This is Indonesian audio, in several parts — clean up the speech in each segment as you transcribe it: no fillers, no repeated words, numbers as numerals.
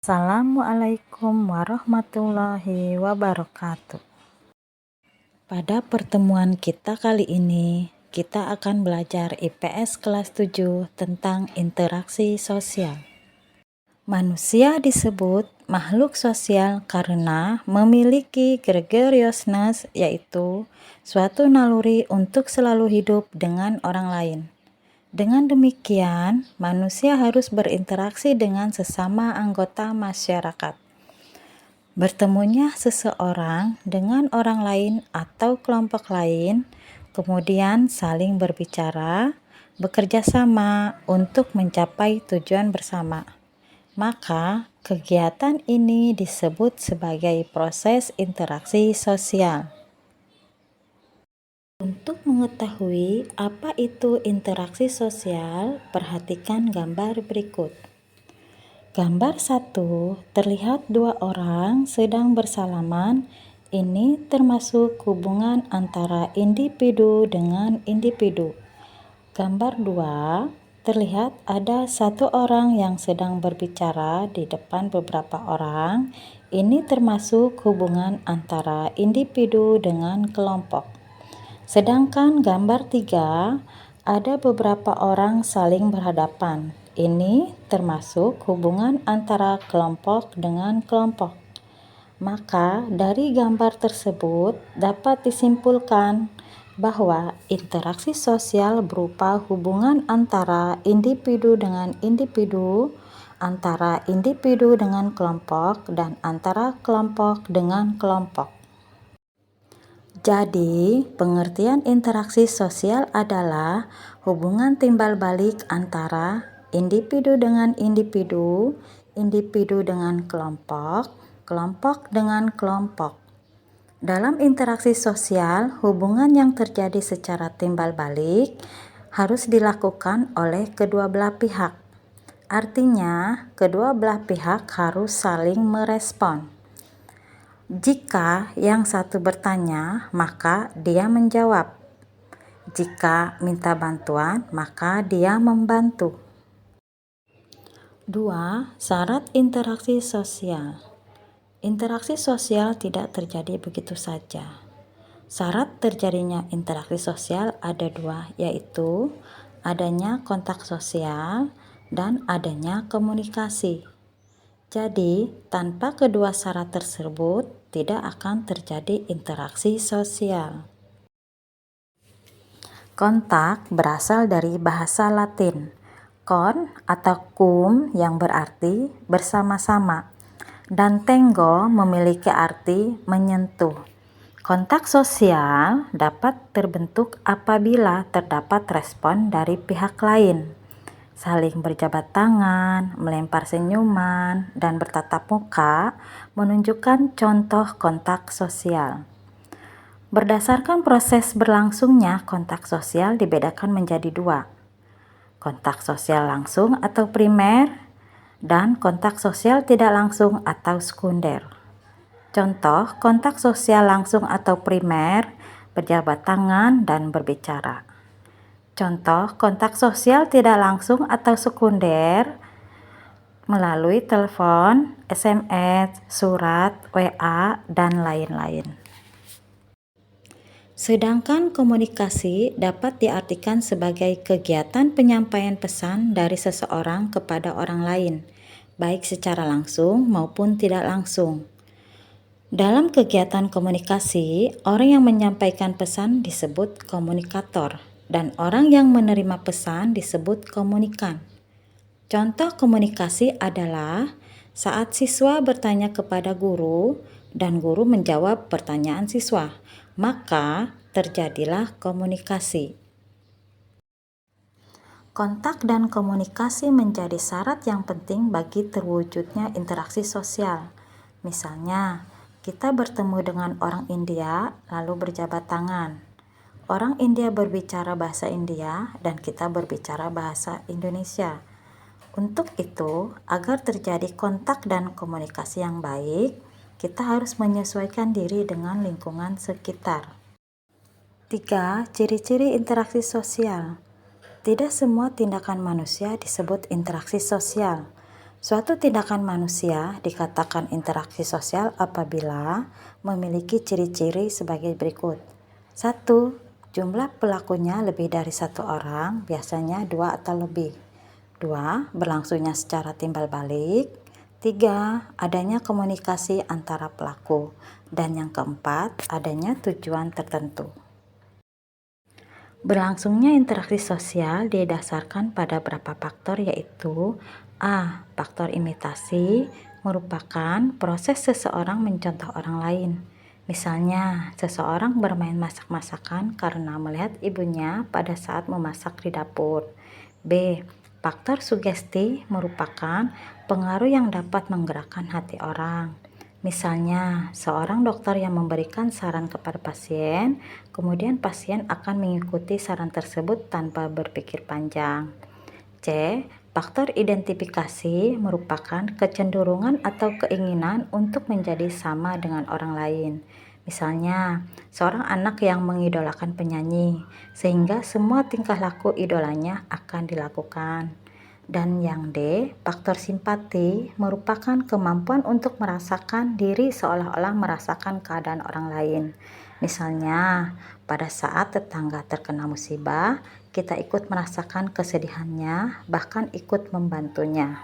Assalamualaikum warahmatullahi wabarakatuh. Pada pertemuan kita kali ini, kita akan belajar IPS kelas 7 tentang interaksi sosial. Manusia disebut makhluk sosial karena memiliki gregarious-ness, yaitu suatu naluri untuk selalu hidup dengan orang lain. Dengan demikian, manusia harus berinteraksi dengan sesama anggota masyarakat. Bertemunya seseorang dengan orang lain atau kelompok lain, kemudian saling berbicara, bekerja sama untuk mencapai tujuan bersama. Maka, kegiatan ini disebut sebagai proses interaksi sosial. Untuk mengetahui apa itu interaksi sosial, perhatikan gambar berikut. Gambar 1, terlihat dua orang sedang bersalaman. Ini termasuk hubungan antara individu dengan individu. Gambar 2, terlihat ada satu orang yang sedang berbicara di depan beberapa orang. Ini termasuk hubungan antara individu dengan kelompok. Sedangkan gambar 3, ada beberapa orang saling berhadapan. Ini termasuk hubungan antara kelompok dengan kelompok. Maka dari gambar tersebut dapat disimpulkan bahwa interaksi sosial berupa hubungan antara individu dengan individu, antara individu dengan kelompok, dan antara kelompok dengan kelompok. Jadi, pengertian interaksi sosial adalah hubungan timbal balik antara individu dengan individu, individu dengan kelompok, kelompok dengan kelompok. Dalam interaksi sosial, hubungan yang terjadi secara timbal balik harus dilakukan oleh kedua belah pihak. Artinya, kedua belah pihak harus saling merespon. Jika yang satu bertanya, maka dia menjawab. Jika minta bantuan, maka dia membantu. 2. Syarat interaksi sosial. Interaksi sosial tidak terjadi begitu saja. Syarat terjadinya interaksi sosial ada dua, yaitu adanya kontak sosial dan adanya komunikasi. Jadi, tanpa kedua syarat tersebut, tidak akan terjadi interaksi sosial. Kontak berasal dari bahasa Latin, con atau cum yang berarti bersama-sama, dan tengo memiliki arti menyentuh. Kontak sosial dapat terbentuk apabila terdapat respon dari pihak lain. Saling berjabat tangan, melempar senyuman, dan bertatap muka menunjukkan contoh kontak sosial. Berdasarkan proses berlangsungnya kontak sosial dibedakan menjadi dua, kontak sosial langsung atau primer, dan kontak sosial tidak langsung atau sekunder. Contoh kontak sosial langsung atau primer, berjabat tangan dan berbicara. Contoh kontak sosial tidak langsung atau sekunder melalui telepon, SMS, surat, WA, dan lain-lain. Sedangkan komunikasi dapat diartikan sebagai kegiatan penyampaian pesan dari seseorang kepada orang lain, baik secara langsung maupun tidak langsung. Dalam kegiatan komunikasi, orang yang menyampaikan pesan disebut komunikator, dan orang yang menerima pesan disebut komunikan. Contoh komunikasi adalah saat siswa bertanya kepada guru dan guru menjawab pertanyaan siswa, maka terjadilah komunikasi. Kontak dan komunikasi menjadi syarat yang penting bagi terwujudnya interaksi sosial. Misalnya, kita bertemu dengan orang India lalu berjabat tangan. Orang India berbicara bahasa India dan kita berbicara bahasa Indonesia. Untuk itu, agar terjadi kontak dan komunikasi yang baik, kita harus menyesuaikan diri dengan lingkungan sekitar. 3. Ciri-ciri interaksi sosial. Tidak semua tindakan manusia disebut interaksi sosial. Suatu tindakan manusia dikatakan interaksi sosial apabila memiliki ciri-ciri sebagai berikut. 1. Jumlah pelakunya lebih dari satu orang, biasanya 2 atau lebih. 2. Berlangsungnya secara timbal balik. 3. Adanya komunikasi antara pelaku. Dan yang keempat, adanya tujuan tertentu. Berlangsungnya interaksi sosial didasarkan pada beberapa faktor, yaitu A. Faktor imitasi merupakan proses seseorang mencontoh orang lain. Misalnya, seseorang bermain masak-masakan karena melihat ibunya pada saat memasak di dapur. B. Faktor sugesti merupakan pengaruh yang dapat menggerakkan hati orang. Misalnya, seorang dokter yang memberikan saran kepada pasien, kemudian pasien akan mengikuti saran tersebut tanpa berpikir panjang. C. Faktor identifikasi merupakan kecenderungan atau keinginan untuk menjadi sama dengan orang lain. Misalnya, seorang anak yang mengidolakan penyanyi, sehingga semua tingkah laku idolanya akan dilakukan. Dan yang D, faktor simpati merupakan kemampuan untuk merasakan diri seolah-olah merasakan keadaan orang lain. Misalnya, pada saat tetangga terkena musibah, kita ikut merasakan kesedihannya, bahkan ikut membantunya.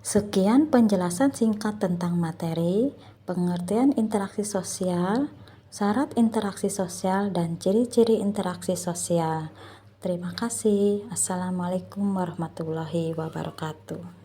Sekian penjelasan singkat tentang materi, pengertian interaksi sosial, syarat interaksi sosial, dan ciri-ciri interaksi sosial. Terima kasih. Assalamualaikum warahmatullahi wabarakatuh.